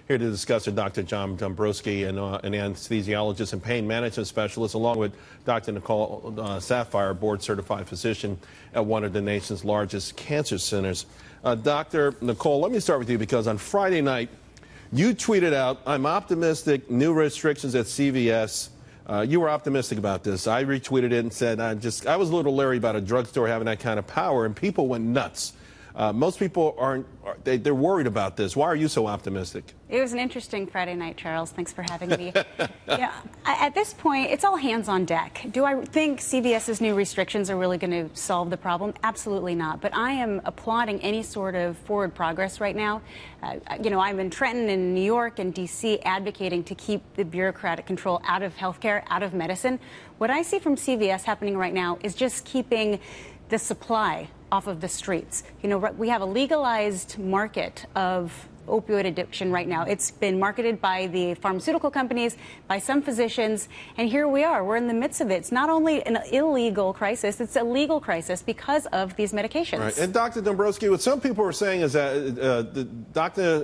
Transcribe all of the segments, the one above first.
Here to discuss are Dr. John Dombrowski, an anesthesiologist and pain management specialist, along with Dr. Nicole Saphier, board-certified physician at one of the nation's largest cancer centers. Dr. Nicole, let me start with you because on Friday night, you tweeted out, "I'm optimistic, new restrictions at CVS." You were optimistic about this. I retweeted it and said, I was a little leery about a drugstore having that kind of power, and people went nuts. Most people they're worried about this. Why are you so optimistic? It was an interesting Friday night, Charles. Thanks for having me. At this point, it's all hands on deck. Do I think CVS's new restrictions are really going to solve the problem? Absolutely not. But I am applauding any sort of forward progress right now. I'm in Trenton and New York and D.C. advocating to keep the bureaucratic control out of healthcare, out of medicine. What I see from CVS happening right now is just keeping the supply off of the streets. We have a legalized market of opioid addiction right now. It's been marketed by the pharmaceutical companies, by some physicians, and here we are. We're in the midst of it. It's not only an illegal crisis, it's a legal crisis because of these medications. Right. And Dr. Dombrowski, what some people are saying is that Dr.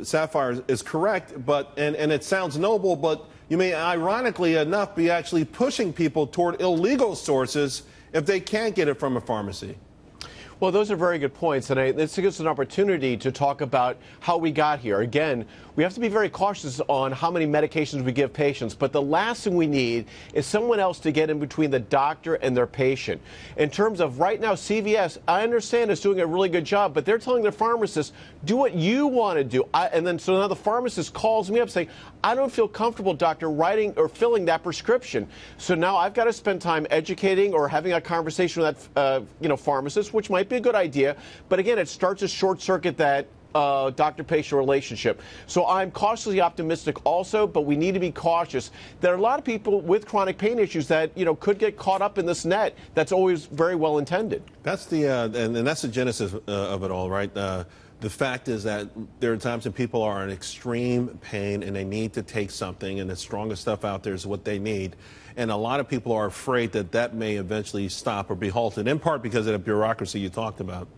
Saphier is correct, and it sounds noble, but you may, ironically enough, be actually pushing people toward illegal sources if they can't get it from a pharmacy. Well, those are very good points, and this gives us an opportunity to talk about how we got here. Again, we have to be very cautious on how many medications we give patients, but the last thing we need is someone else to get in between the doctor and their patient. In terms of right now, CVS, I understand is doing a really good job, but they're telling their pharmacists, do what you want to do. So now the pharmacist calls me up saying, I don't feel comfortable, doctor, writing or filling that prescription. So now I've got to spend time educating or having a conversation with that pharmacist, which might be a good idea. But again, it starts to short circuit that doctor-patient relationship. So I'm cautiously optimistic also, but we need to be cautious. There are a lot of people with chronic pain issues that, could get caught up in this net that's always very well intended. That's the, and that's the genesis of it all, right? The fact is that there are times when people are in extreme pain and they need to take something, and the strongest stuff out there is what they need. And a lot of people are afraid that that may eventually stop or be halted, in part because of the bureaucracy you talked about.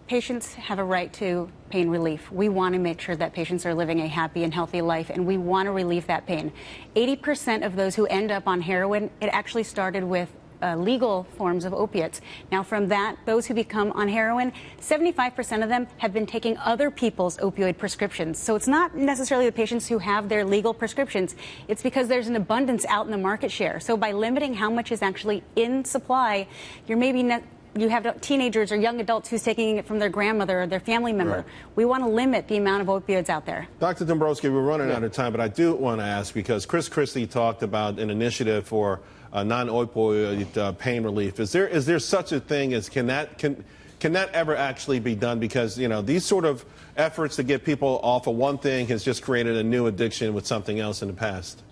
Patients have a right to pain relief. We want to make sure that patients are living a happy and healthy life, and we want to relieve that pain. 80% of those who end up on heroin, it actually started with legal forms of opiates. Now, from that, those who become on heroin, 75% of them have been taking other people's opioid prescriptions. So it's not necessarily the patients who have their legal prescriptions. It's because there's an abundance out in the market share. So by limiting how much is actually in supply, you have teenagers or young adults who's taking it from their grandmother or their family member. Right. We want to limit the amount of opioids out there. Dr. Dombrowski, we're running out of time, but I do want to ask, because Chris Christie talked about an initiative for non-opioid pain relief. Is there such a thing as, can that ever actually be done? Because, these sort of efforts to get people off of one thing has just created a new addiction with something else in the past.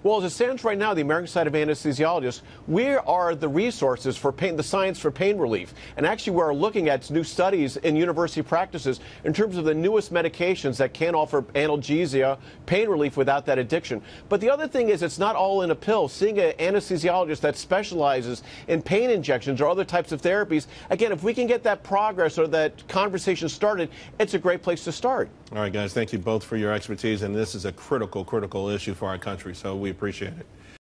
Well, as it stands right now, the American Society of Anesthesiologists, we are the resources for pain, the science for pain relief. And actually, we're looking at new studies in university practices in terms of the newest medications that can offer analgesia, pain relief without that addiction. But the other thing is, it's not all in a pill. Seeing an anesthesiologist that specializes in pain injections or other types of therapies, again, if we can get that progress or that conversation started, it's a great place to start. All right, guys, thank you both for your expertise. And this is a critical issue for our country. So we appreciate it.